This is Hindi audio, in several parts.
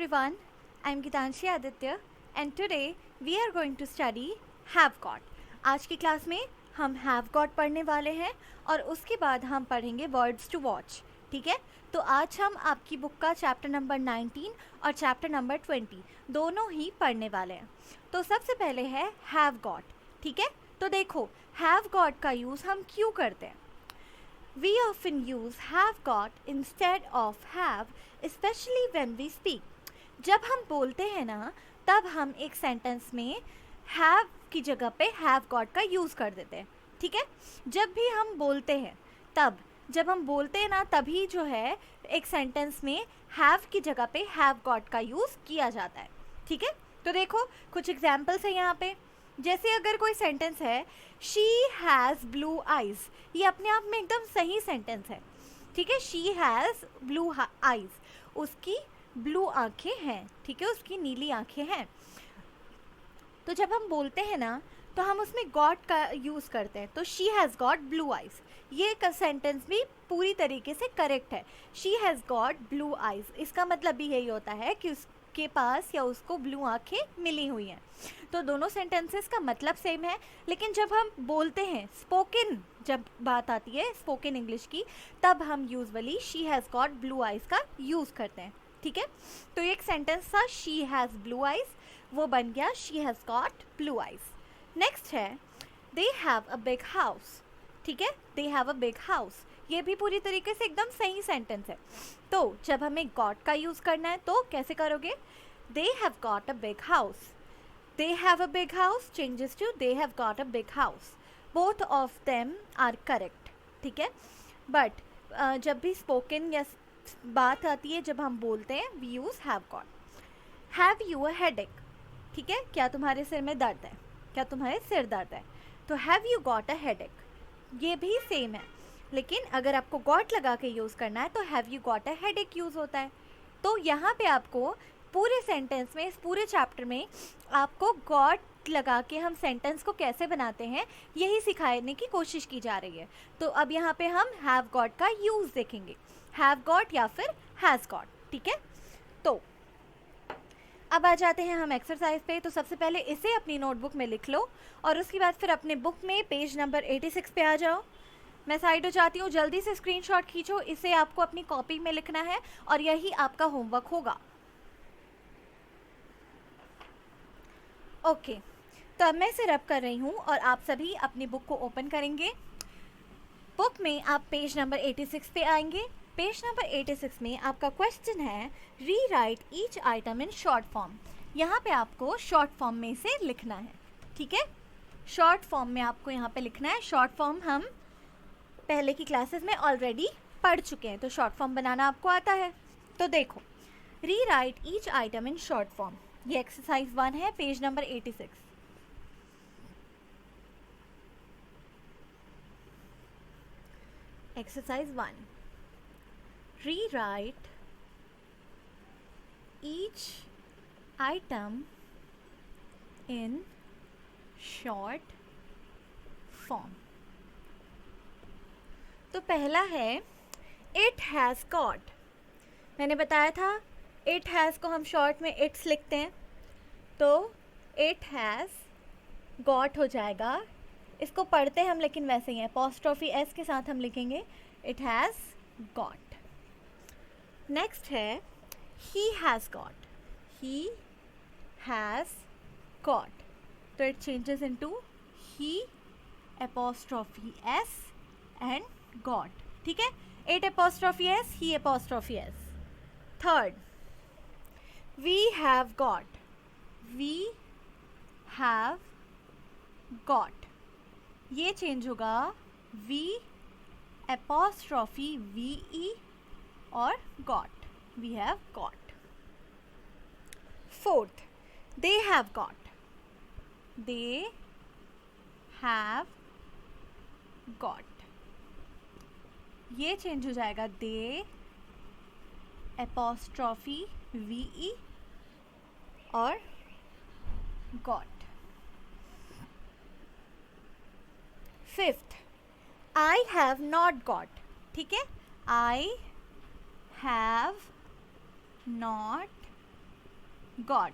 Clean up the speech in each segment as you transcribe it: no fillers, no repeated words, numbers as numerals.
everyone, I am Gitanshi Aditya and today we are going to study have got. आज की क्लास में हम have got पढ़ने वाले हैं और उसके बाद हम पढ़ेंगे words to watch. ठीक है, तो आज हम आपकी बुक का चैप्टर नंबर 19 और चैप्टर नंबर 20 दोनों ही पढ़ने वाले हैं. तो सबसे पहले है have got. ठीक है, तो देखो have got का यूज़ हम क्यों करते हैं. We often use have got instead of have, especially when we speak. जब हम बोलते हैं ना, तब हम एक सेंटेंस में have की जगह पे have got का यूज़ कर देते हैं. ठीक है, जब भी हम बोलते हैं तब जब हम बोलते हैं ना तभी जो है एक सेंटेंस में have की जगह पे have got का यूज़ किया जाता है. ठीक है, तो देखो कुछ एग्जाम्पल्स है यहाँ पे. जैसे अगर कोई सेंटेंस है शी हैज़ ब्लू आइज़, ये अपने आप में एकदम सही सेंटेंस है. ठीक है, शी हैज़ ब्लू आइज़, उसकी ब्लू आँखें हैं. ठीक है, उसकी नीली आँखें हैं. तो जब हम बोलते हैं ना तो हम उसमें गॉट का यूज़ करते हैं. तो she has got blue eyes, ये सेंटेंस भी पूरी तरीके से करेक्ट है. She has got blue eyes, इसका मतलब भी यही होता है कि उसके पास या उसको ब्लू आँखें मिली हुई हैं. तो दोनों सेंटेंसेस का मतलब सेम है, लेकिन जब हम बोलते हैं स्पोकन, जब बात आती है स्पोकन इंग्लिश की, तब हम usually she has got blue eyes का यूज़ करते हैं. ठीक है, तो एक सेंटेंस था शी हैज़ ब्लू आइज़, वो बन गया she has got blue eyes. Next है they have a big house. ठीक है, they have a big house, ये भी पूरी तरीके से एकदम सही सेंटेंस है. तो जब हमें गॉट का यूज़ करना है तो कैसे करोगे. They have got a big house, they have a big house changes to they have got a big house. Both of them are correct. ठीक है, but जब भी spoken या बात आती है, जब हम बोलते हैं we use have got. Have you a headache? ठीक है, क्या तुम्हारे सिर में दर्द है, क्या तुम्हारे सिर दर्द है. तो have you got a headache, ये भी सेम है, लेकिन अगर आपको got लगा के यूज़ करना है तो have you got a headache use होता है. तो यहाँ पे आपको पूरे सेंटेंस में, इस पूरे चैप्टर में आपको गॉट लगा के हम सेंटेंस को कैसे बनाते हैं यही सिखाने की कोशिश की जा रही है. तो अब यहाँ पे हम हैव गॉट का यूज़ देखेंगे, हैव गॉट या फिर हैज़ गॉट. ठीक है, तो अब आ जाते हैं हम एक्सरसाइज पे. तो सबसे पहले इसे अपनी नोटबुक में लिख लो और उसके बाद फिर अपने बुक में पेज नंबर 86 पे आ जाओ. मैं साइड हो जाती हूँ, जल्दी से स्क्रीनशॉट खींचो, इसे आपको अपनी कॉपी में लिखना है और यही आपका होमवर्क होगा. ओके, तो अब मैं इसे रब कर रही हूँ और आप सभी अपनी बुक को ओपन करेंगे. बुक में आप पेज नंबर 86 पे आएंगे. पेज नंबर 86 में आपका क्वेश्चन है री right each item in short form. यहाँ पे आपको शॉर्ट फॉर्म में से लिखना है. ठीक है, शॉर्ट फॉर्म में आपको यहाँ पे लिखना है. शॉर्ट फॉर्म हम पहले की क्लासेस में ऑलरेडी पढ़ चुके हैं, तो शॉर्ट फॉर्म बनाना आपको आता है. तो देखो, री right each item in short form, ये एक्सरसाइज 1 है, page number 86. Exercise 1, rewrite each item in short form. तो पहला है इट हैज़ गॉट. मैंने बताया था इट हैज़ को हम शॉर्ट में इट्स लिखते हैं, तो इट हैज़ गॉट हो जाएगा. इसको पढ़ते हम लेकिन वैसे ही है, अपॉस्ट्रोफी एस के साथ हम लिखेंगे इट हैज़ गॉट. नेक्स्ट है he has got. He has got, तो it changes into he apostrophe s and got. ठीक है, it apostrophe s, he apostrophe s. Third, we have got. we have got, ये चेंज होगा v apostrophe ve और got. we have got. Fourth, they have got. they have got, ये चेंज हो जाएगा they apostrophe ve और got. Fifth, I have not got. ठीक है, आई हैव नॉट गॉट।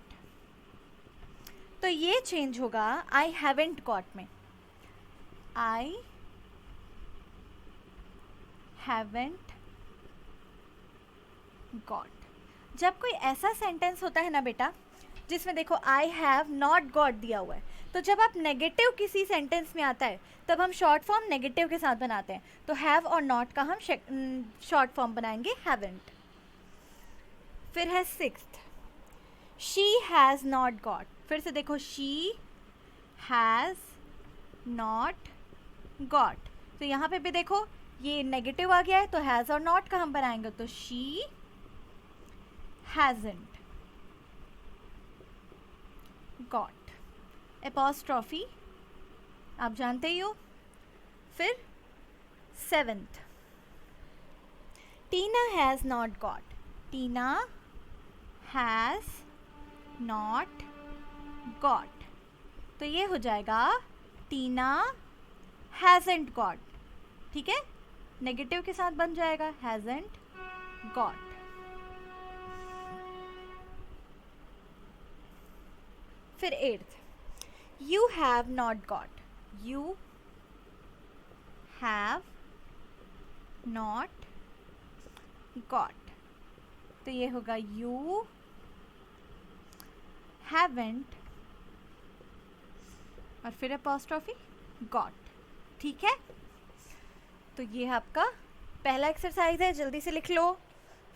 तो ये चेंज होगा आई हैवेंट गॉट में। I haven't got. जब कोई ऐसा सेंटेंस होता है ना बेटा जिसमें देखो आई हैव नॉट गॉट दिया हुआ है, तो जब आप नेगेटिव किसी सेंटेंस में आता है तब हम शॉर्ट फॉर्म नेगेटिव के साथ बनाते हैं। तो हैव और नॉट का हम शॉर्ट फॉर्म बनाएंगे हैवेंट। फिर है sixth, she has not got. फिर से देखो शी हैज़ नॉट गॉट, तो यहाँ पे भी देखो ये नेगेटिव आ गया है, तो हैज़ और नॉट का हम बनाएंगे, तो शी हैज़न्ट गॉट। एपॉस्ट्रॉफी आप जानते ही हो। फिर seventh, Tina has not got. Tina has not got, तो ये हो जाएगा टीना हैज़न्ट गॉट। ठीक है, नेगेटिव के साथ बन जाएगा हैज़न्ट गॉट। फिर eighth, you have not got. You have not got, तो ये होगा यू हैवेंट और फिर अपॉस्ट्रोफी गॉट। ठीक है, तो ये आपका पहला एक्सरसाइज है, जल्दी से लिख लो।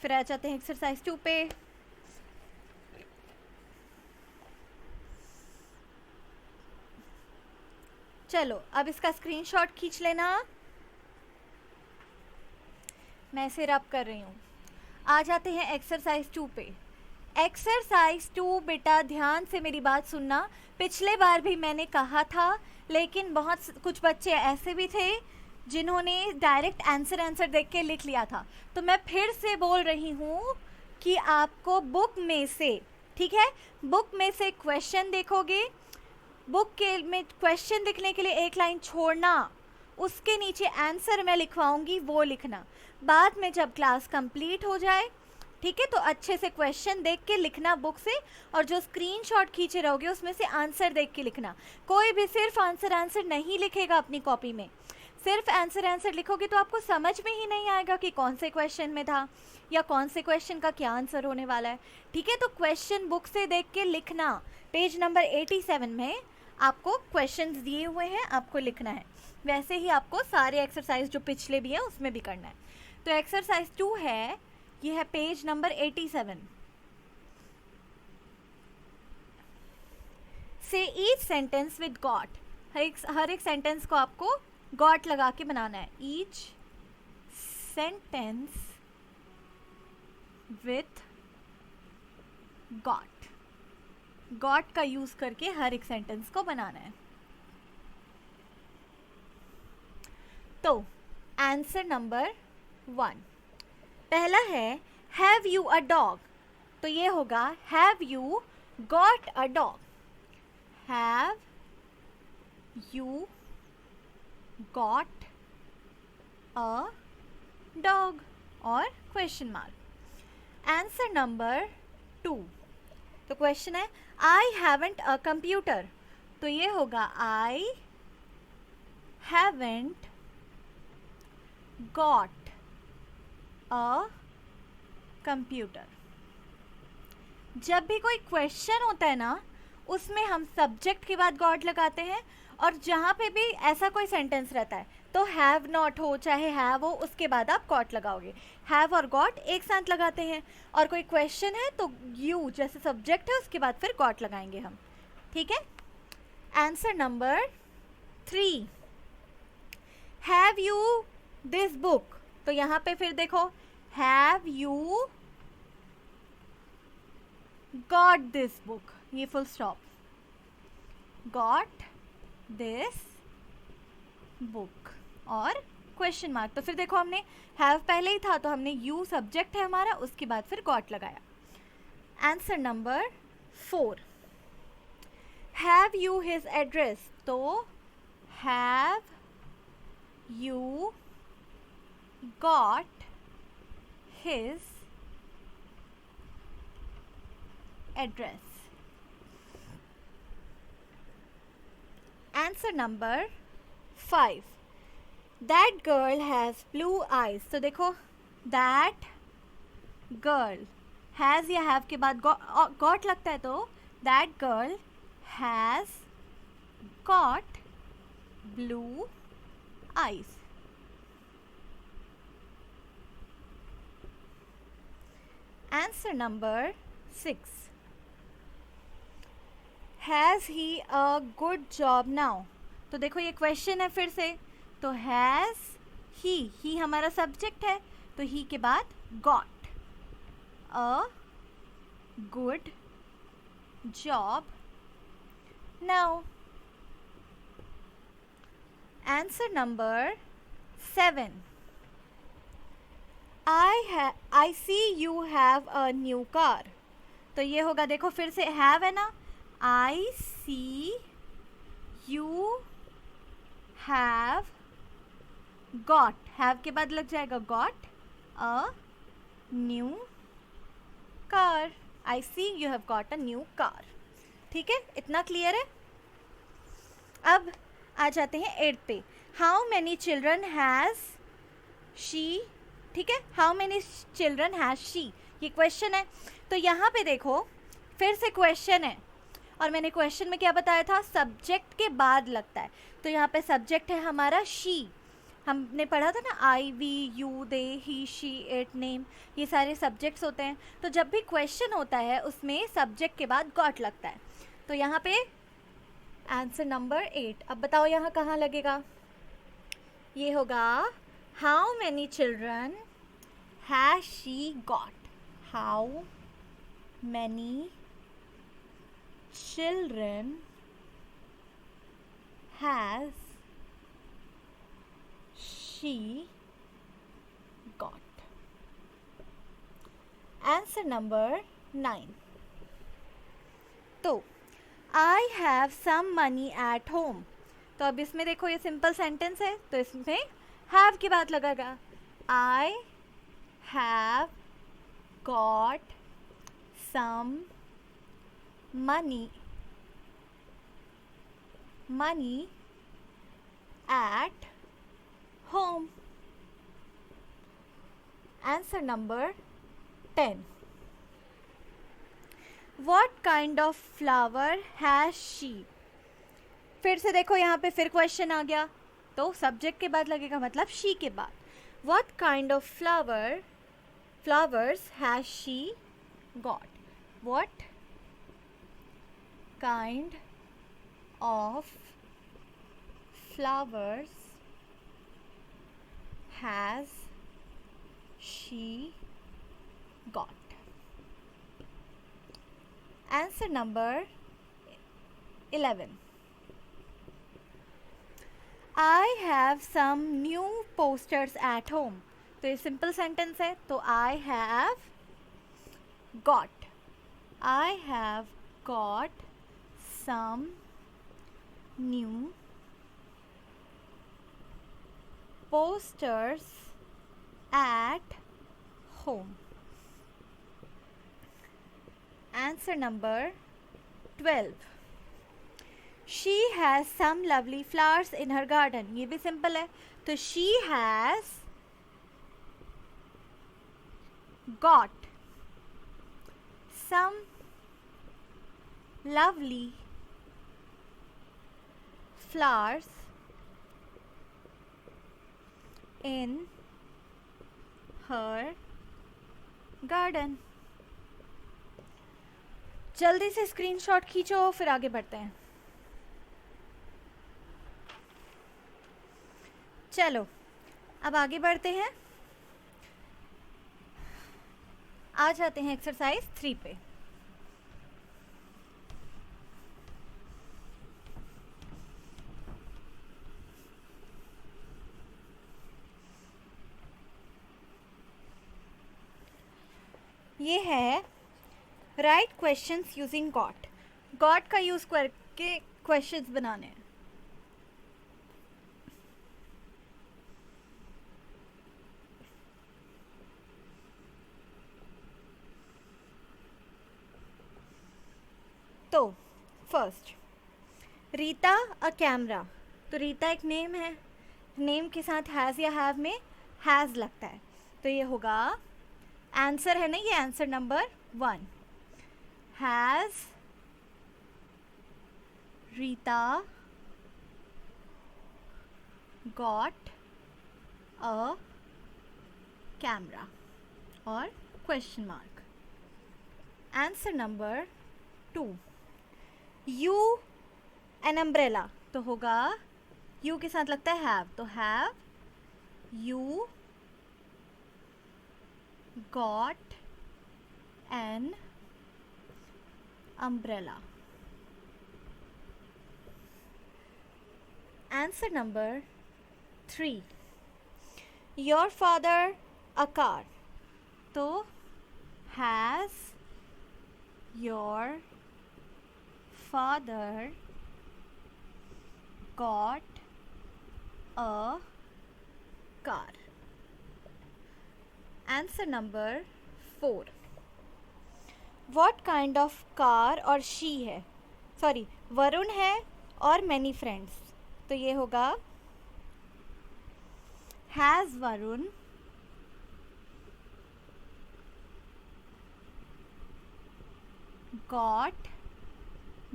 फिर आ जाते हैं एक्सरसाइज 2 पे। चलो अब इसका स्क्रीनशॉट खींच लेना, मैं इसे रब कर रही हूँ। आ जाते हैं एक्सरसाइज 2 पे। एक्सरसाइज 2 बेटा ध्यान से मेरी बात सुनना। पिछले बार भी मैंने कहा था, लेकिन बहुत कुछ बच्चे ऐसे भी थे जिन्होंने डायरेक्ट आंसर देख के लिख लिया था, तो मैं फिर से बोल रही हूँ कि आपको बुक में से, ठीक है, बुक में से क्वेश्चन देखोगे, बुक के में क्वेश्चन लिखने के लिए एक लाइन छोड़ना, उसके नीचे आंसर मैं लिखवाऊंगी वो लिखना। बाद में जब क्लास कंप्लीट हो जाए, ठीक है, तो अच्छे से क्वेश्चन देख के लिखना बुक से, और जो स्क्रीनशॉट खींचे रहोगे उसमें से आंसर देख के लिखना। कोई भी सिर्फ आंसर नहीं लिखेगा अपनी कॉपी में। सिर्फ आंसर लिखोगे तो आपको समझ में ही नहीं आएगा कि कौन से क्वेश्चन में था या कौन से क्वेश्चन का क्या आंसर होने वाला है। ठीक है, तो क्वेश्चन बुक से देख के लिखना। पेज नंबर 87 में आपको क्वेश्चंस दिए हुए हैं, आपको लिखना है। वैसे ही आपको सारे एक्सरसाइज जो पिछले भी हैं उसमें भी करना है। तो एक्सरसाइज 2 है, ये है पेज नंबर 87। से ईच सेंटेंस विद गॉट। हर एक सेंटेंस को आपको गॉट लगा के बनाना है। Each sentence with got. Got का यूज करके हर एक सेंटेंस को बनाना है। तो आंसर नंबर 1 पहला है हैव यू अ डॉग, तो ये होगा have you got a dog. Have you got a dog और क्वेश्चन मार्क। आंसर नंबर 2, तो क्वेश्चन है आई हैवेंट अ कंप्यूटर, तो ये होगा I haven't got a computer. जब भी कोई क्वेश्चन होता है ना, उसमें हम सब्जेक्ट के बाद गॉट लगाते हैं, और जहाँ पे भी ऐसा कोई सेंटेंस रहता है तो हैव नॉट हो चाहे हैव हो, उसके बाद आप गॉट लगाओगे। हैव और गॉट एक साथ लगाते हैं, और कोई क्वेश्चन है तो यू जैसे सब्जेक्ट है उसके बाद फिर गॉट लगाएंगे हम। ठीक है, answer number 3 have you this book, तो यहाँ पे फिर देखो have you got this book, ये full stop, got this book और क्वेश्चन मार्क। तो फिर देखो हमने हैव पहले ही था, तो हमने यू सब्जेक्ट है हमारा, उसके बाद फिर गॉट लगाया। Answer number 4 have you his address, तो have you got his address. Answer number 5. That girl has blue eyes. तो देखो that girl has या have के बाद got लगता है, तो that girl has got blue eyes. Answer number 6. Has he a good job now? तो देखो ये क्वेश्चन है फिर से, तो हैज़ ही हमारा सब्जेक्ट है, तो ही के बाद got a good job now. Answer number 7. I see you have a new car. तो ये होगा, देखो फिर से have है ना, I see you have got, have के बाद लग जाएगा got a new car. I see you have got a new car. ठीक है, इतना क्लियर है. अब आ जाते हैं 8 पे. How many children has she? ठीक है, How many children has she? ये क्वेश्चन है, तो यहाँ पे देखो फिर से क्वेश्चन है, और मैंने क्वेश्चन में क्या बताया था, सब्जेक्ट के बाद लगता है. तो यहाँ पे सब्जेक्ट है हमारा शी. हमने पढ़ा था ना, I, we, you, they, he, she, it, name, ये सारे सब्जेक्ट्स होते हैं. तो जब भी क्वेश्चन होता है उसमें सब्जेक्ट के बाद गॉट लगता है. तो यहाँ पे आंसर नंबर 8. अब बताओ यहाँ कहाँ लगेगा. ये होगा how many children has she got. How many children has she got. Answer number 9. तो I have some money at home. तो अब इसमें देखो ये सिंपल सेंटेंस है, तो इसमें have के बाद लगेगा I have got some money at home. Answer number 10. What kind of flower has she? फिर से देखो यहाँ पे फिर क्वेश्चन आ गया, तो सब्जेक्ट के बाद लगेगा, मतलब she के बाद. What kind of flowers has she got? What kind of flowers has she got? Answer number 11. I have some new posters at home. तो ये सिंपल सेंटेंस है, तो I have got some new posters at home. Answer number 12. She has some lovely flowers in her garden. ये भी सिंपल है, तो she has got some lovely flowers in her garden. जल्दी से स्क्रीनशॉट खींचो, फिर आगे बढ़ते हैं. चलो अब आगे बढ़ते हैं. आ जाते हैं एक्सरसाइज 3 पे. ये है right questions using got. Got का यूज करके क्वेश्चंस बनाने हैं. तो फर्स्ट, रीता अ कैमरा, तो रीता एक नेम है, नेम के साथ हैज़ या हैव में हैज़ लगता है, तो ये होगा आंसर है ना, ये answer number 1, has Rita got a camera और question mark. Answer number 2, you an umbrella, तो होगा यू के साथ लगता है हैव, तो have you got an umbrella. Answer number 3, your father a car, तो has your father got a car। Answer number 4, what kind of car और she है, सॉरी वरुण है और many friends, तो ये होगा has Varun got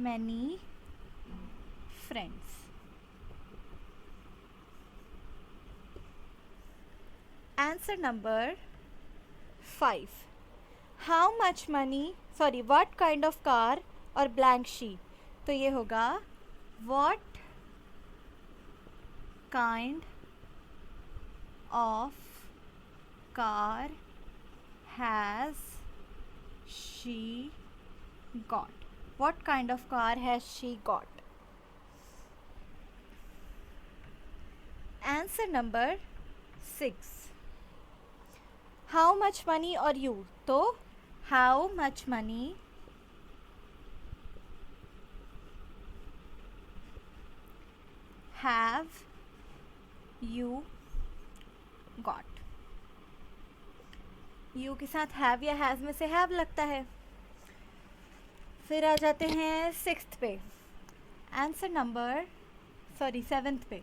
many friends। Answer number 5, how much money, sorry what kind of car और blank she, तो ये होगा what kind of car has she got, what kind of car has she got। Answer number 6, how much money और you, तो how much money have you got, you के साथ have या has में से have लगता है। फिर आ जाते हैं 6th पे, आंसर नंबर सॉरी 7th पे,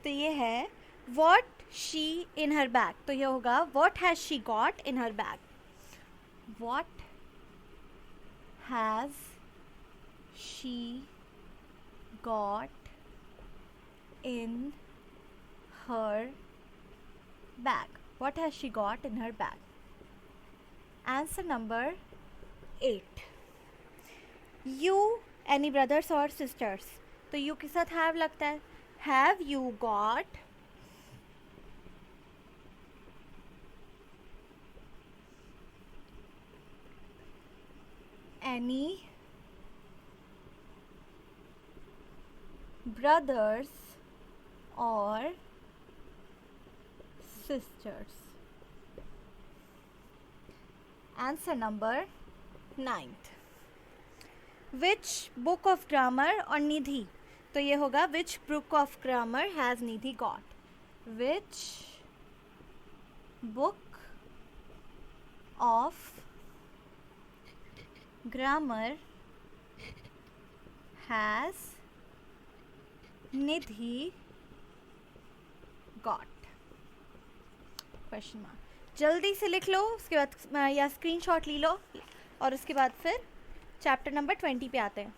तो ये है what she in her bag, तो ये होगा what has she got in her bag, what has she got in her bag, what has she got in her bag। Answer number 8, you any brothers or sisters, तो you के साथ have लगता है, have you got any brothers or sisters। Answer number 9th, which book of grammar और निधि, तो ये होगा which book of grammar has Nidhi got, which book of grammar has Nidhi got, question mark. जल्दी से लिख लो, उसके बाद या स्क्रीनशॉट ले लो, और उसके बाद फिर चैप्टर नंबर 20 पे आते हैं।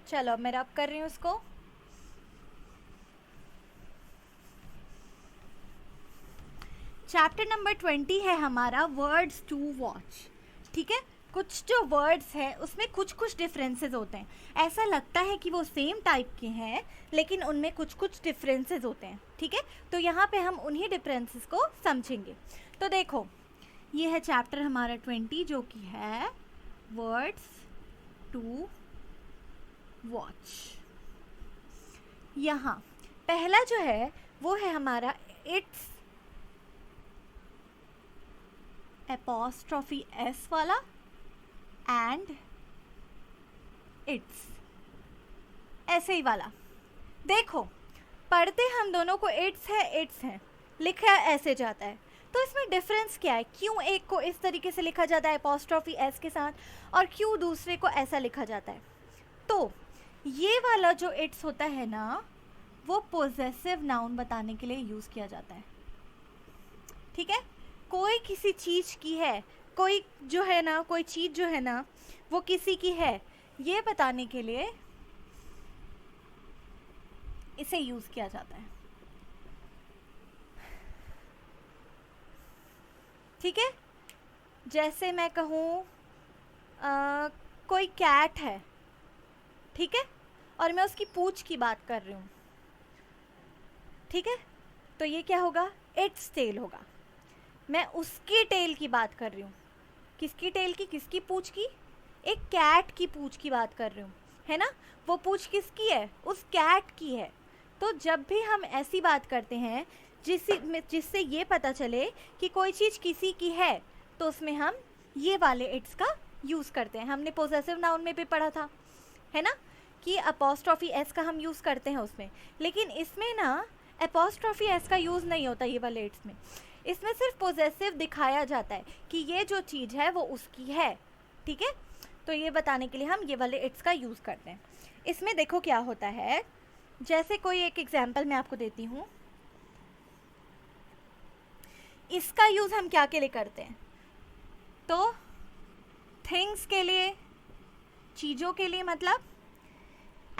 चलो मैं रब कर रही हूँ उसको। चैप्टर नंबर 20 है हमारा वर्ड्स टू वॉच। ठीक है, कुछ जो वर्ड्स हैं उसमें कुछ कुछ डिफरेंसेस होते हैं, ऐसा लगता है कि वो सेम टाइप के हैं लेकिन उनमें कुछ कुछ डिफरेंसेस होते हैं। ठीक है, तो यहाँ पे हम उन्हीं डिफरेंसेस को समझेंगे। तो देखो, ये है चैप्टर हमारा 20 जो कि है वर्ड्स टू वॉच। यहाँ पहला जो है वो है हमारा इट्स एपॉस्ट्रॉफी एस वाला एंड इट्स ऐसे ही वाला। देखो, पढ़ते हम दोनों को इट्स है, लिखा ऐसे जाता है, तो इसमें डिफरेंस क्या है? क्यों एक को इस तरीके से लिखा जाता है अपॉस्ट्रॉफी एस के साथ, और क्यों दूसरे को ऐसा लिखा जाता है? तो ये वाला जो इट्स होता है ना, वो पोजेसिव नाउन बताने के लिए यूज़ किया जाता है, ठीक है? कोई किसी चीज़ की है, कोई जो है ना, कोई चीज़ जो है ना वो किसी की है, ये बताने के लिए इसे यूज़ किया जाता है, ठीक है? जैसे मैं कहूँ कोई कैट है, ठीक है, और मैं उसकी पूंछ की बात कर रही हूँ, ठीक है, तो ये क्या होगा? इट्स टेल होगा। मैं उसकी टेल की बात कर रही हूँ, किसकी टेल की, किसकी पूंछ की? एक कैट की पूंछ की बात कर रही हूँ, है ना? वो पूंछ किसकी है? उस कैट की है। तो जब भी हम ऐसी बात करते हैं जिससे ये पता चले कि कोई चीज़ किसी की है, तो उसमें हम ये वाले इट्स का यूज़ करते हैं। हमने पोजेसिव नाउन में भी पढ़ा था, है ना, कि अपॉस्ट्रॉफी एस का हम यूज़ करते हैं उसमें, लेकिन इसमें ना अपॉस्ट्रॉफी एस का यूज़ नहीं होता ये वाले इट्स में। इसमें सिर्फ पोजेसिव दिखाया जाता है कि ये जो चीज़ है वो उसकी है, ठीक है? तो ये बताने के लिए हम ये वाले इट्स का यूज़ करते हैं। इसमें देखो क्या होता है, जैसे कोई एक एग्जाम्पल मैं आपको देती हूँ। इसका यूज़ हम क्या के लिए करते हैं? तो थिंग्स के लिए, चीज़ों के लिए, मतलब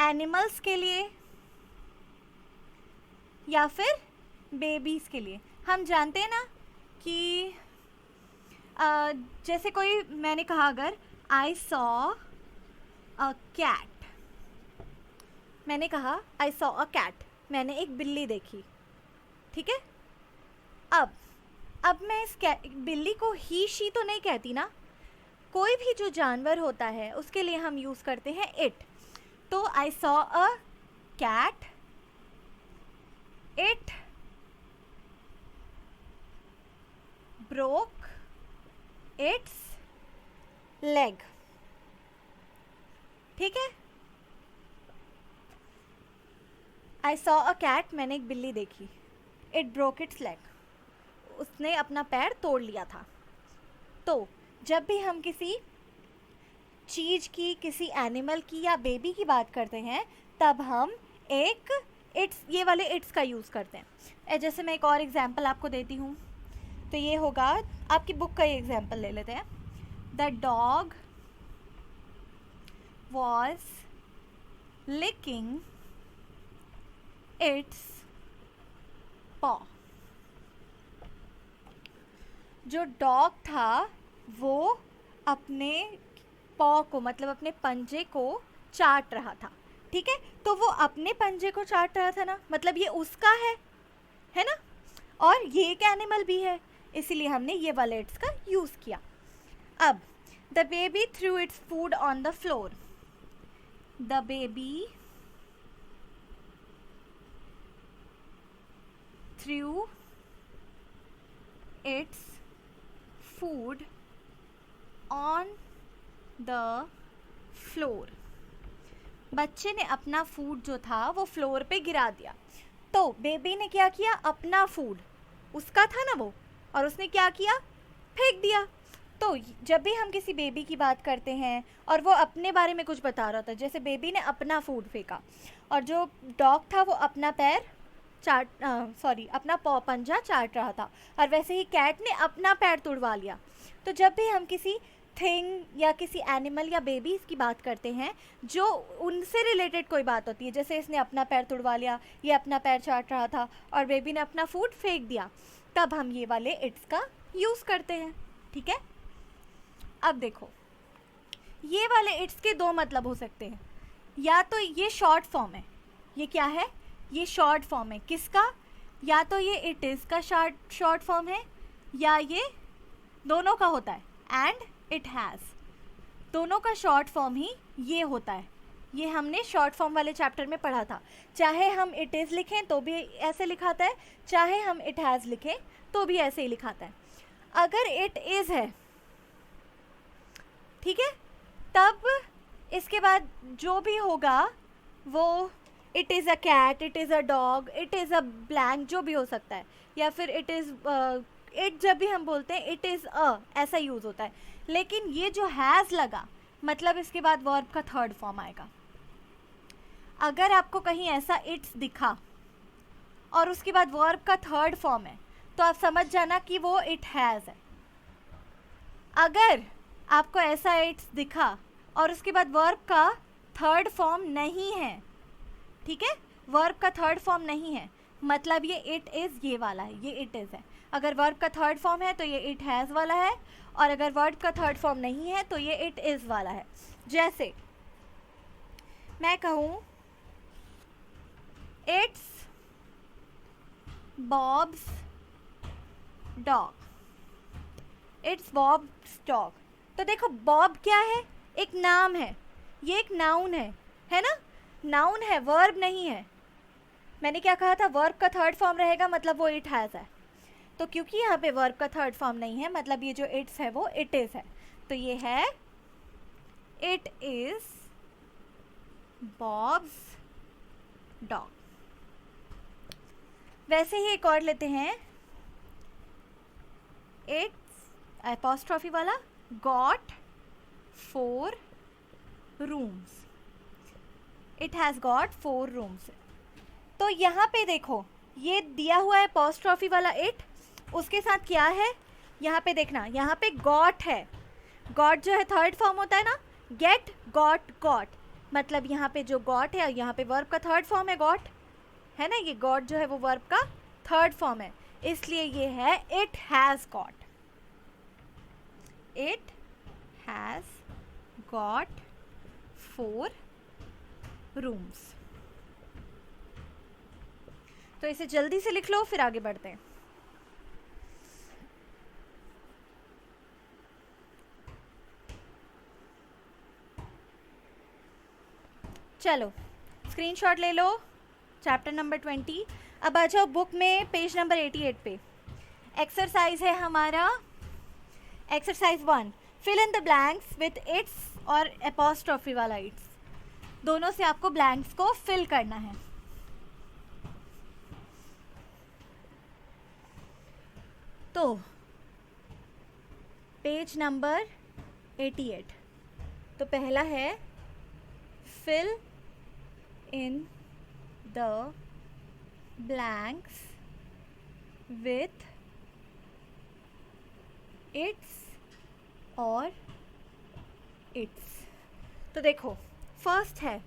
एनिमल्स के लिए, या फिर बेबीज़ के लिए। हम जानते हैं ना कि जैसे कोई, मैंने कहा अगर आई सॉ अ कैट, मैंने कहा आई सॉ अ कैट, मैंने एक बिल्ली देखी, ठीक है? अब मैं इस बिल्ली को ही शी तो नहीं कहती ना, कोई भी जो जानवर होता है उसके लिए हम यूज़ करते हैं इट। तो I saw a cat, it broke its leg, ठीक है? I saw a cat, मैंने एक बिल्ली देखी, it broke its leg, उसने अपना पैर तोड़ लिया था। तो जब भी हम किसी चीज़ की, किसी एनिमल की या बेबी की बात करते हैं, तब हम एक इट्स, ये वाले इट्स का यूज़ करते हैं। जैसे मैं एक और एग्जांपल आपको देती हूँ, तो ये होगा, आपकी बुक का ही एग्जाम्पल ले लेते हैं। The dog was licking its paw. जो डॉग था वो अपने पॉ को, मतलब अपने पंजे को चाट रहा था, ठीक है? तो वो अपने पंजे को चाट रहा था ना, मतलब ये उसका है ना? और ये एक एनिमल भी है, इसीलिए हमने ये वाले इट्स का यूज़ किया। अब the baby through its food on the floor, the baby through its food on the floor, बच्चे ने अपना फूड जो था वो फ्लोर पे गिरा दिया। तो बेबी ने क्या किया? अपना फूड, उसका था ना वो, और उसने क्या किया? फेंक दिया। तो जब भी हम किसी बेबी की बात करते हैं और वो अपने बारे में कुछ बता रहा था, जैसे बेबी ने अपना फूड फेंका, और जो डॉग था वो अपना पैर अपना पंजा चाट रहा था, और वैसे ही कैट ने अपना पैर तुड़वा लिया। तो जब भी हम किसी थिंग या किसी एनिमल या बेबीज़ की बात करते हैं जो उनसे रिलेटेड कोई बात होती है, जैसे इसने अपना पैर तुड़वा लिया, ये अपना पैर चाट रहा था, और बेबी ने अपना फूड फेंक दिया, तब हम ये वाले इट्स का यूज़ करते हैं, ठीक है? अब देखो, ये वाले इट्स के दो मतलब हो सकते हैं। या तो ये शॉर्ट फॉर्म है, ये क्या है? ये शॉर्ट फॉर्म है, किसका? या तो ये इट इज़ का शॉर्ट फॉर्म है, या ये दोनों का होता है, एंड इट हैज़, दोनों का शॉर्ट फॉर्म ही ये होता है। ये हमने शॉर्ट फॉर्म वाले चैप्टर में पढ़ा था। चाहे हम इट इज़ लिखें तो भी ऐसे लिखाता है, चाहे हम इट हैज़ लिखें तो भी ऐसे ही लिखाता है। अगर इट इज़ है, ठीक है, तब इसके बाद जो भी होगा वो it is a cat, it is a dog, it is a blank, जो भी हो सकता है, या फिर इट इज़ इट जब भी हम बोलते हैं इट इज़ अ, ऐसा यूज़ होता है। लेकिन ये जो हैज़ लगा मतलब इसके बाद वर्ब का थर्ड फॉर्म आएगा। अगर आपको कहीं ऐसा इट्स दिखा और उसके बाद वर्ब का थर्ड फॉर्म है तो आप समझ जाना कि वो इट हैज़ है। अगर आपको ऐसा इट्स दिखा और उसके बाद वर्ब का थर्ड फॉर्म नहीं है, ठीक है, वर्ब का थर्ड फॉर्म नहीं है, मतलब ये इट इज़ ये वाला है, ये इट इज़ है। अगर वर्ब का थर्ड फॉर्म है तो ये इट हैज़ वाला है, और अगर वर्ब का थर्ड फॉर्म नहीं है तो ये इट इज़ वाला है। जैसे मैं कहूँ it's bobs dog, it's bobs dog. तो देखो बॉब क्या है, एक नाम है, ये एक नाउन है ना, नाउन है, वर्ब नहीं है। मैंने क्या कहा था, वर्ब का थर्ड फॉर्म रहेगा मतलब वो इट हैज़ है। तो क्योंकि यहाँ पे वर्ब का थर्ड फॉर्म नहीं है मतलब ये जो इट्स है वो इट इज़ है, तो ये है इट इज़ बॉब्स डॉग। वैसे ही एक और लेते हैं, इट्स अपॉस्ट्रॉफी वाला got 4 rooms, it has got 4 rooms. तो यहाँ पे देखो ये दिया हुआ है अपॉस्ट्रॉफी वाला इट, उसके साथ क्या है यहाँ पे देखना, यहाँ पे गॉट है। गॉट जो है थर्ड फॉर्म होता है ना, गेट गॉट गॉट, मतलब यहाँ पे जो गॉट है यहाँ पे वर्ब का थर्ड फॉर्म है गॉट, है ना, ये गॉट जो है वो वर्ब का थर्ड फॉर्म है, इसलिए ये है it has got, it has got 4 rooms. तो इसे जल्दी से लिख लो फिर आगे बढ़ते हैं। चलो स्क्रीनशॉट ले लो, चैप्टर नंबर 20। अब आ जाओ बुक में पेज नंबर 88 पे। एक्सरसाइज है हमारा exercise 1, fill in the blanks with its और एपॉस्ट्रॉफी वाला इट्स, दोनों से आपको ब्लैंक्स को फिल करना है। तो पेज नंबर 88, तो पहला है fill in the blanks with its और इट्स। तो देखो फर्स्ट है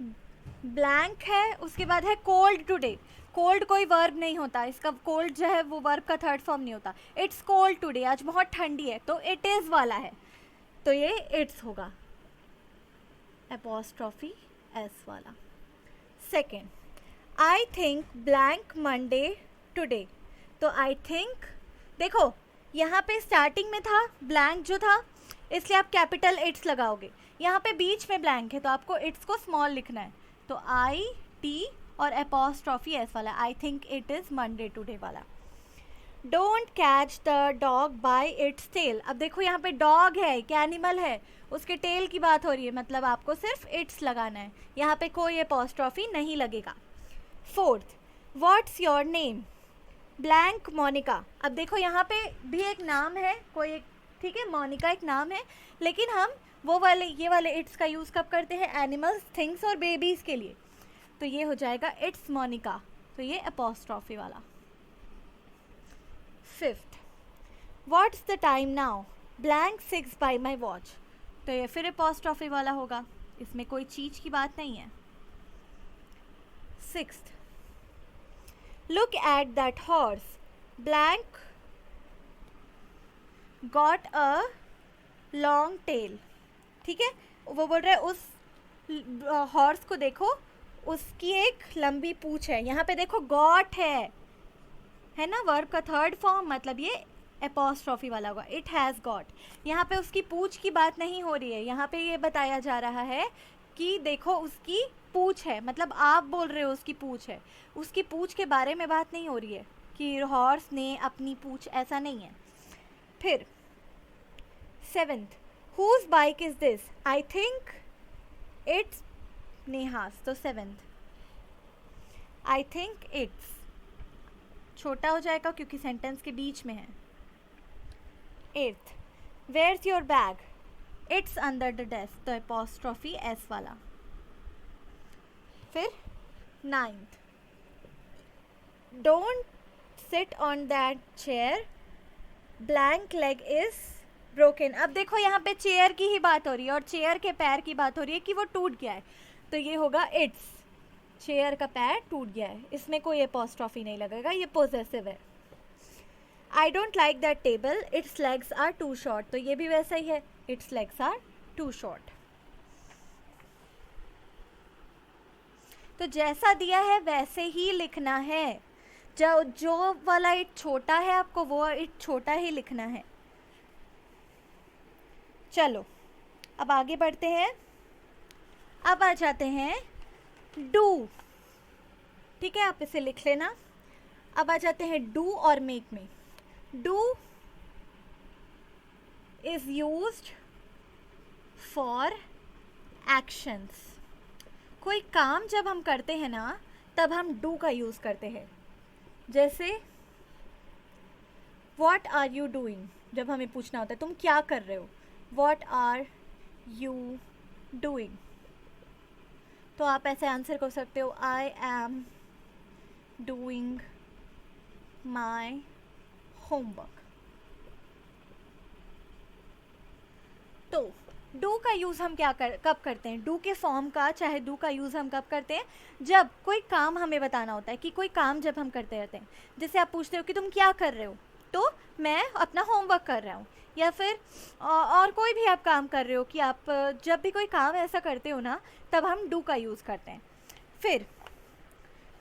ब्लैंक है, उसके बाद है कोल्ड टुडे। कोल्ड कोई वर्ब नहीं होता, इसका कोल्ड जो है वो वर्ब का थर्ड फॉर्म नहीं होता। इट्स कोल्ड टुडे, आज बहुत ठंडी है, तो इट इज़ वाला है, तो ये इट्स होगा, अपॉस्ट्रॉफी एस वाला। Second, I think blank Monday today, तो आई थिंक देखो यहाँ पे स्टार्टिंग में था ब्लैंक जो था, इसलिए आप कैपिटल इट्स लगाओगे। यहाँ पे बीच में ब्लैंक है तो आपको इट्स को स्मॉल लिखना है, तो आई टी और अपॉस्ट्रॉफी एस वाला, I think it is Monday today वाला। Don't catch the dog by its tail, अब देखो यहाँ पे डॉग है, एक एनिमल है, उसके टेल की बात हो रही है, मतलब आपको सिर्फ इट्स लगाना है, यहाँ पे कोई अपॉस्ट्रॉफी नहीं लगेगा। Fourth, what's your name, blank Monica, अब देखो यहाँ पे भी एक नाम है कोई एक, ठीक है, मोनिका एक नाम है, लेकिन हम वो वाले ये वाले इट्स का यूज़ कब करते हैं, एनिमल्स, थिंग्स और बेबीज़ के लिए, तो ये हो जाएगा इट्स मोनिका, तो ये अपॉस्ट्रॉफी वाला। Fifth, what's the time now, blank 6 bye my watch, तो ये फिर अपॉस्ट्रॉफी वाला होगा, इसमें कोई चीज़ की बात नहीं है। Sixth, look at that horse, blank got a long tail, ठीक है, वो बोल रहा है उस हॉर्स को देखो, उसकी एक लंबी पूंछ है, यहाँ पे देखो गॉट है ना, वर्ब का थर्ड फॉर्म, मतलब ये अपॉस्ट्रॉफी वाला होगा, इट हैज़ गॉट। यहाँ पे उसकी पूंछ की बात नहीं हो रही है, यहाँ पे ये बताया जा रहा है कि देखो उसकी पूंछ है, मतलब आप बोल रहे हो उसकी पूंछ है, उसकी पूंछ के बारे में बात नहीं हो रही है कि हॉर्स ने अपनी पूंछ, ऐसा नहीं है। फिर seventh, whose bike is this, I think it's Neha's, तो सेवेंथ, आई थिंक इट्स छोटा हो जाएगा क्योंकि सेंटेंस के बीच में है. 8th, where's your bag? It's under the desk. तो अपॉस्ट्रॉफी एस वाला. फिर 9th, don't sit on that chair, blank leg is broken. अब देखो यहाँ पे चेयर की ही बात हो रही है और चेयर के पैर की बात हो रही है कि वो टूट गया है. तो ये होगा इट्स, चेयर का पैर टूट गया है. इसमें कोई अपॉस्ट्रॉफी नहीं लगेगा, ये पोजेसिव है. I don't like that table, its legs are too short. तो ये भी वैसा ही है, its legs are too short. तो जैसा दिया है वैसे ही लिखना है. जो वाला इट छोटा है आपको वो इट छोटा ही लिखना है. चलो अब आगे बढ़ते हैं. अब आ जाते हैं डू. ठीक है, आप इसे लिख लेना. अब आ जाते हैं डू और मेक में. Do is used for actions. कोई काम जब हम करते हैं ना तब हम डू का यूज़ करते हैं. जैसे व्हाट आर यू डूइंग, जब हमें पूछना होता है तुम क्या कर रहे हो. What are you doing. तो आप ऐसे आंसर कर सकते हो, I am doing my homework. तो डू का यूज़ हम कब करते हैं? डू के फॉर्म का चाहे डू का यूज़ हम कब करते हैं? जब कोई काम हमें बताना होता है कि कोई काम जब हम करते रहते हैं. जैसे आप पूछते हो कि तुम क्या कर रहे हो, तो मैं अपना होमवर्क कर रहा हूँ. या फिर और कोई भी आप काम कर रहे हो कि आप जब भी कोई काम ऐसा करते हो ना तब हम डू का यूज़ करते हैं. फिर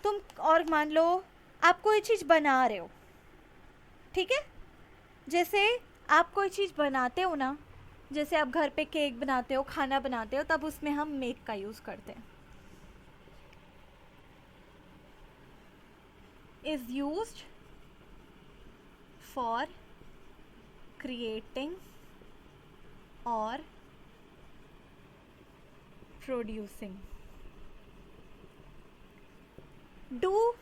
तुम और मान लो आप कोई चीज़ बना रहे हो. ठीक है, जैसे आप कोई चीज़ बनाते हो ना, जैसे आप घर पे केक बनाते हो, खाना बनाते हो, तब उसमें हम मेक का यूज़ करते हैं. इज यूज्ड फॉर क्रिएटिंग और प्रोड्यूसिंग. डू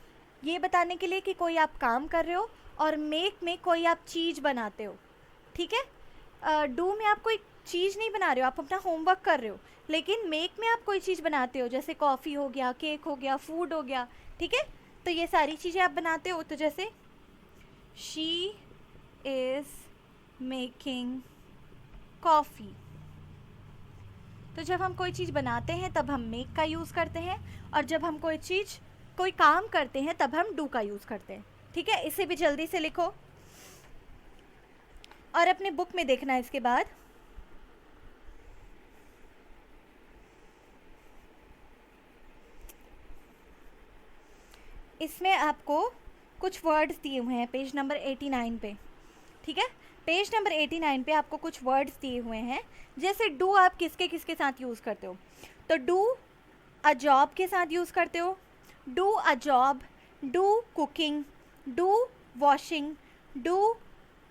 ये बताने के लिए कि कोई आप काम कर रहे हो, और मेक में कोई आप चीज़ बनाते हो. ठीक है, डू में आप कोई चीज़ नहीं बना रहे हो, आप अपना होमवर्क कर रहे हो. लेकिन मेक में आप कोई चीज़ बनाते हो, जैसे कॉफ़ी हो गया, केक हो गया, फूड हो गया. ठीक है, तो ये सारी चीज़ें आप बनाते हो. तो जैसे शी इज़ मेकिंग कॉफ़ी. तो जब हम कोई चीज़ बनाते हैं तब हम मेक का यूज़ करते हैं, और जब हम कोई काम करते हैं तब हम डू का यूज़ करते हैं. ठीक है, इसे भी जल्दी से लिखो और अपने बुक में देखना है. इसके बाद इसमें आपको कुछ वर्ड्स दिए हुए हैं पेज नंबर 89 पे. ठीक है, पेज नंबर 89 पे आपको कुछ वर्ड्स दिए हुए हैं. जैसे डू आप किसके किसके साथ यूज़ करते हो? तो डू अ जॉब के साथ यूज़ करते हो. Do a job, do cooking, do washing, do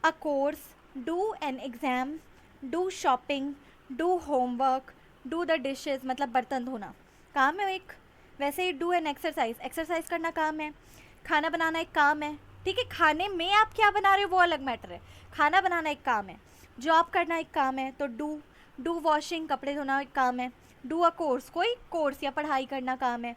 a course, do an exam, do shopping, do homework, do the dishes मतलब बर्तन धोना काम है एक. वैसे ही डू एन एक्सरसाइज करना काम है. खाना बनाना एक काम है. ठीक है, खाने में आप क्या बना रहे हो वो अलग मैटर है. खाना बनाना एक काम है, जॉब करना एक काम है. तो डू वॉशिंग कपड़े धोना एक काम है. डू अ कोर्स कोई कोर्स या पढ़ाई करना काम है.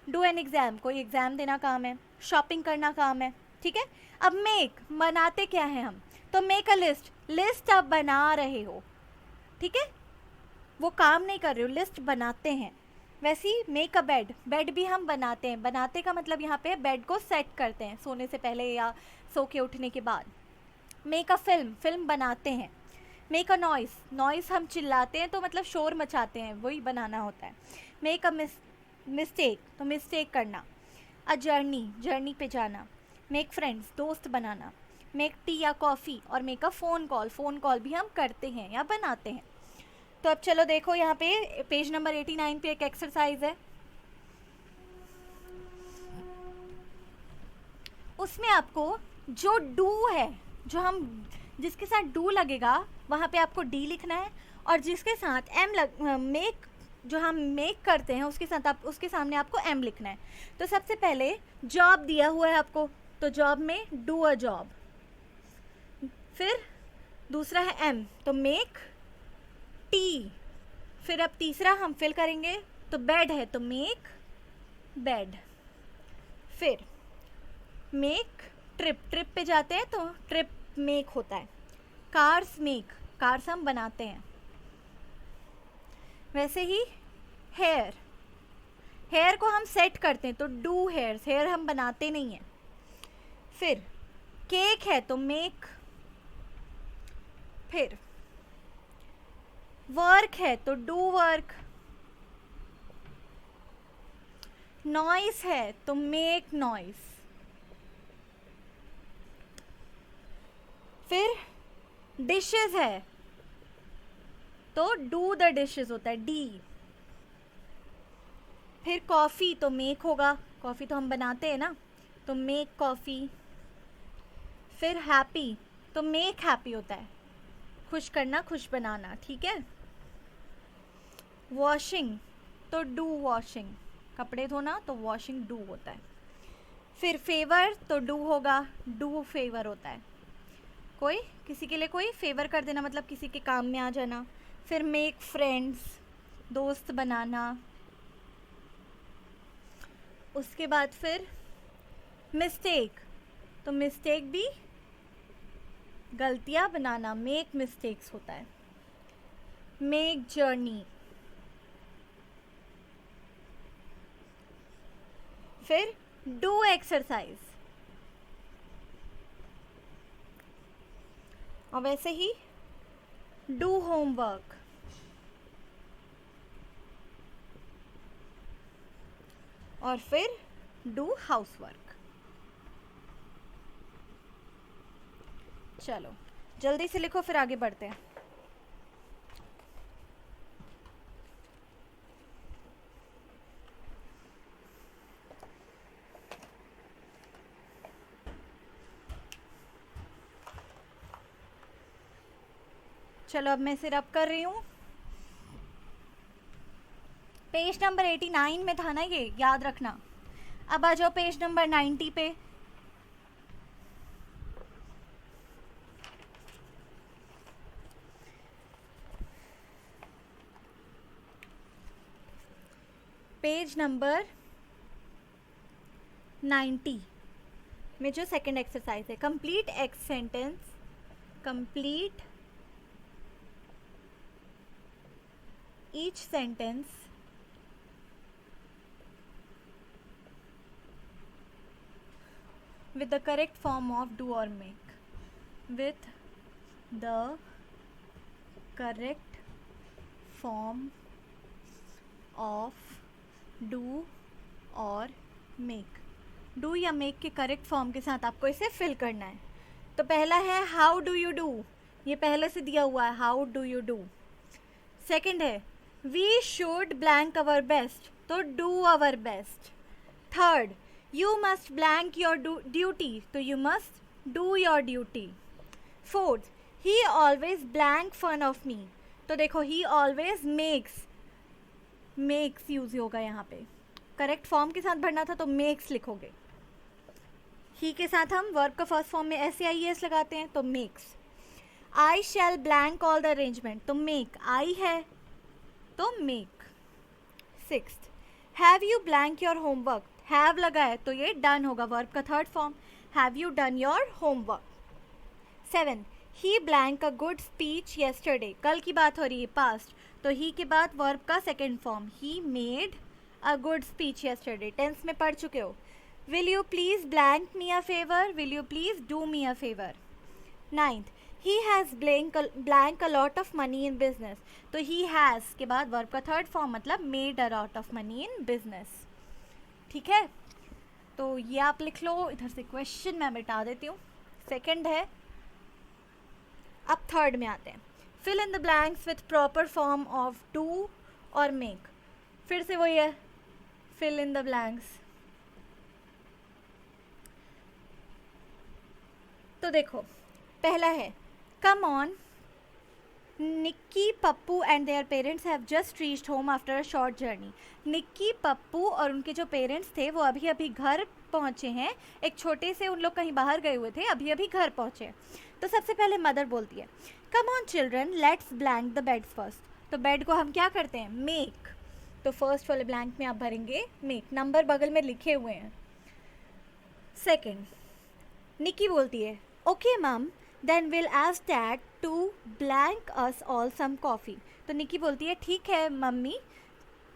डू एन एग्ज़ाम कोई एग्ज़ाम देना काम है. शॉपिंग करना काम है. ठीक है, अब मेक बनाते क्या है हम? तो मेक अ लिस्ट आप बना रहे हो. ठीक है, वो काम नहीं कर रहे हो, लिस्ट बनाते हैं. वैसे ही मेक अ बेड भी हम बनाते हैं. बनाते का मतलब यहाँ पे बेड को सेट करते हैं सोने से पहले या सो के उठने के बाद. मेक अ फिल्म बनाते हैं. मेक अ नॉइस हम चिल्लाते हैं तो मतलब शोर मचाते हैं, वही बनाना होता है. मेक अ मिस्टेक तो मिस्टेक करना. अ जर्नी पे जाना. मेक फ्रेंड्स दोस्त बनाना. मेक टी या कॉफ़ी, और मेक अ फ़ोन कॉल भी हम करते हैं या बनाते हैं. तो अब चलो देखो यहाँ पे पेज नंबर 89 पे एक एक्सरसाइज है. उसमें आपको जो डू है, जो हम जिसके साथ डू लगेगा वहाँ पे आपको डी लिखना है, और जिसके साथ मेक जो हम मेक करते हैं उसके साथ आप उसके सामने आपको एम लिखना है। तो सबसे पहले जॉब दिया हुआ है आपको, तो जॉब में डू अ जॉब। फिर दूसरा है एम, तो मेक टी। फिर अब तीसरा हम फिल करेंगे, तो बेड है तो मेक बेड। फिर मेक ट्रिप, ट्रिप पे जाते हैं तो ट्रिप मेक होता है। कार्स मेक, कार्स हम बनाते हैं। वैसे ही हेयर, हेयर को हम सेट करते हैं तो डू हेयर्स, हेयर हम बनाते नहीं हैं। फिर केक है तो मेक। फिर वर्क है तो डू वर्क। नॉइस है तो मेक नॉइस। फिर डिशेस है तो डू द डिशेस होता है, डी। फिर कॉफ़ी तो मेक होगा, कॉफ़ी तो हम बनाते हैं ना, तो मेक कॉफ़ी। फिर हैप्पी तो मेक हैप्पी होता है, खुश करना, खुश बनाना, ठीक है। वॉशिंग तो डू वॉशिंग, कपड़े धोना, तो वॉशिंग डू होता है। फिर फेवर तो डू होगा, डू फेवर होता है, कोई किसी के लिए कोई फेवर कर देना, मतलब किसी के काम में आ जाना। फिर मेक फ्रेंड्स, दोस्त बनाना। उसके बाद फिर मिस्टेक, तो मिस्टेक भी गलतियाँ बनाना, मेक मिस्टेक्स होता है। Make journey. फिर डू एक्सरसाइज, और वैसे ही डू होमवर्क। और फिर डू हाउसवर्क। चलो जल्दी से लिखो, फिर आगे बढ़ते हैं। चलो अब मैं इसे रब कर रही हूँ। पेज नंबर 89 में था ना ये, याद रखना। अब आ जाओ पेज नंबर 90 पे। पेज नंबर 90 में जो सेकंड एक्सरसाइज है, complete x sentence, complete each sentence with the correct form of do or make, with the correct form of do or make। do या make के करेक्ट फॉर्म के साथ आपको इसे फिल करना है। तो पहला है हाउ डू यू डू, ये पहले से दिया हुआ है, how do you do. Second है we should blank our best, तो do our best. Third, you must blank your duty, तो you must do your duty। Fourth, he always blank fun of me, तो देखो he always makes यूज होगा यहाँ पे, करेक्ट फॉर्म के साथ भरना था तो makes लिखोगे। he के साथ हम वर्ब का फर्स्ट फॉर्म में SAIES लगाते हैं तो makes। I shall blank all the arrangement, तो make, I है तो make। Sixth, have you blank your homework, have लगा है तो ये डन होगा, वर्ब का third form, have you done your homework. 7, he blank a good speech yesterday, कल की बात हो रही है, पास्ट, तो ही के बाद वर्ब का second form, he made a good speech yesterday, tense में पढ़ चुके हो। Will you please blank me a favour, will you please do me a favour. 9th, he has blank a lot of money in business, तो ही हैज़ के बाद वर्ब का थर्ड फॉर्म, मतलब made a lot of money in business, ठीक है। तो ये आप लिख लो, इधर से क्वेश्चन मैं मिटा देती हूँ। सेकंड है, अब थर्ड में आते हैं, fill in the blanks with proper form of do और मेक। फिर से वही है, फिल इन द ब्लैंक्स। तो देखो पहला है come on, Nikki, Pappu and their parents have just reached home after a short journey. Nikki, Pappu और उनके जो पेरेंट्स थे वो अभी अभी घर पहुँचे हैं। एक छोटे से उन लोग कहीं बाहर गए हुए थे, अभी अभी घर पहुँचे। तो सबसे पहले मदर बोलती है, come on children, let's blank the beds first. तो बेड को हम क्या करते हैं, मेक। तो फर्स्ट वाले ब्लैंक में आप भरेंगे मेक, नंबर बगल में लिखे हुए हैं। सेकेंड, निक्की बोलती है, okay mum, then will ask dad to blank us all some coffee. तो निक्की बोलती है, ठीक है मम्मी,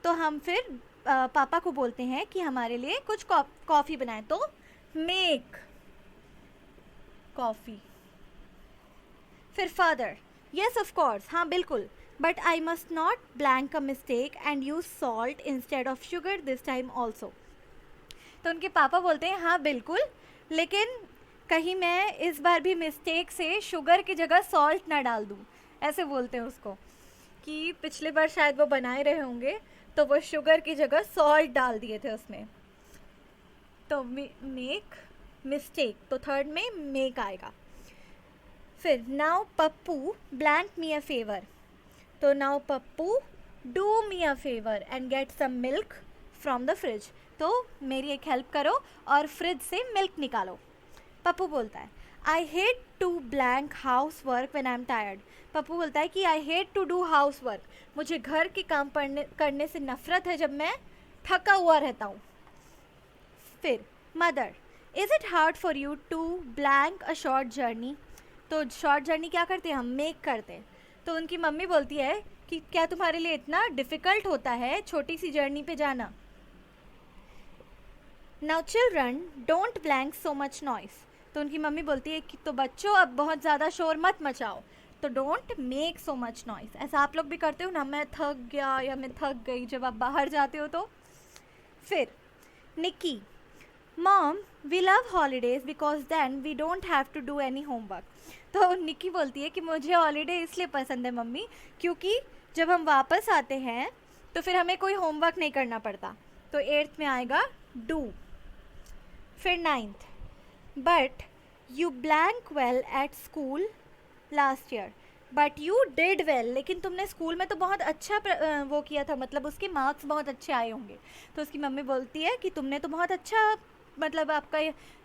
तो हम फिर पापा को बोलते हैं कि हमारे लिए कुछ कॉफ़ी बनाएं। तो मेक कॉफ़ी। फिर फादर, यस ऑफ कोर्स, हाँ बिल्कुल, but I must not blank a mistake and use salt instead of sugar this time also. तो उनके पापा बोलते हैं, हाँ बिल्कुल, लेकिन कहीं मैं इस बार भी मिस्टेक से शुगर की जगह सॉल्ट ना डाल दूँ। ऐसे बोलते हैं उसको कि पिछले बार शायद वो बनाए रहे होंगे तो वो शुगर की जगह सॉल्ट डाल दिए थे उसमें। तो मेक मिस्टेक, तो थर्ड में मेक आएगा। फिर now Pappu blank me a favour. तो now Pappu do me a favour and get some milk from the fridge. तो मेरी एक हेल्प करो और फ्रिज से मिल्क निकालो। पप्पू बोलता है, I hate to blank house work when I am tired. Pappu बोलता है कि I hate to do house work, मुझे घर के काम करने से नफरत है जब मैं थका हुआ रहता हूँ। फिर mother, is it hard for you to blank a short journey. तो शॉर्ट जर्नी क्या करते हैं हम, मेक करते हैं। तो उनकी मम्मी बोलती है कि क्या तुम्हारे लिए इतना डिफ़िकल्ट होता है छोटी सी जर्नी पे जाना। Now children don't blank so much noise. तो उनकी मम्मी बोलती है कि तो बच्चों अब बहुत ज़्यादा शोर मत मचाओ। तो don't make so much noise. ऐसा आप लोग भी करते हो ना, मैं थक गया या मैं थक गई जब आप बाहर जाते हो तो। फिर Nikki, mom we love holidays because then we don't have to do any homework. तो निक्की बोलती है कि मुझे हॉलीडे इसलिए पसंद है मम्मी, क्योंकि जब हम वापस आते हैं तो फिर हमें कोई होमवर्क नहीं करना पड़ता। तो 8th में आएगा डू। फिर 9th, but you blank well at school last year. But you did well, लेकिन तुमने स्कूल में तो बहुत अच्छा वो किया था, मतलब उसके मार्क्स बहुत अच्छे आए होंगे। तो उसकी मम्मी बोलती है कि तुमने तो बहुत अच्छा, मतलब आपका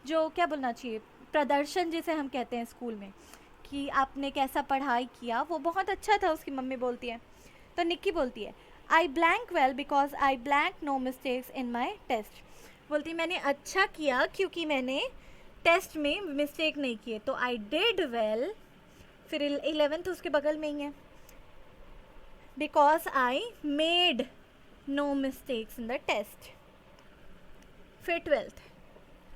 जो क्या बोलना चाहिए, प्रदर्शन जिसे हम कहते हैं स्कूल में, कि आपने कैसा पढ़ाई किया वो बहुत अच्छा था, उसकी मम्मी बोलती है। तो निक्की बोलती है, I blank well because I blank no mistakes in my test. बोलती मैंने अच्छा किया क्योंकि मैंने टेस्ट में मिस्टेक नहीं किए। तो आई डिड वेल, फिर 11th उसके बगल में ही है, because I made no mistakes in the test. फिर 12th,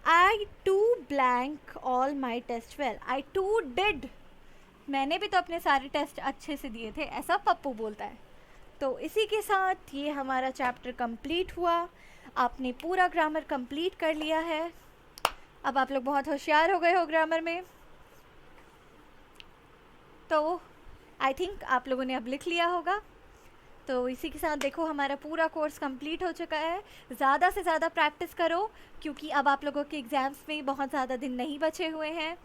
I too blank all my test well, I too did, मैंने भी तो अपने सारे टेस्ट अच्छे से दिए थे, ऐसा पप्पू बोलता है। तो इसी के साथ ये हमारा चैप्टर कंप्लीट हुआ। आपने पूरा ग्रामर कंप्लीट कर लिया है। अब आप लोग बहुत होशियार हो गए हो ग्रामर में। तो आई थिंक आप लोगों ने अब लिख लिया होगा। तो इसी के साथ देखो हमारा पूरा कोर्स कंप्लीट हो चुका है। ज़्यादा से ज़्यादा प्रैक्टिस करो, क्योंकि अब आप लोगों के एग्ज़ाम्स में बहुत ज़्यादा दिन नहीं बचे हुए हैं।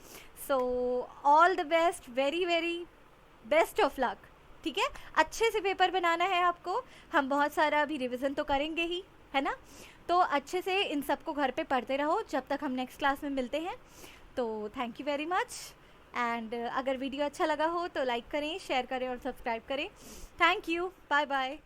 So all the best, very very best of luck. ठीक है, अच्छे से पेपर बनाना है आपको। हम बहुत सारा अभी रिवीजन तो करेंगे ही, है ना। तो अच्छे से इन सबको घर पे पढ़ते रहो जब तक हम नेक्स्ट क्लास में मिलते हैं। तो thank you very much. And अगर वीडियो अच्छा लगा हो तो लाइक करें, शेयर करें और सब्सक्राइब करें। Thank you, bye bye.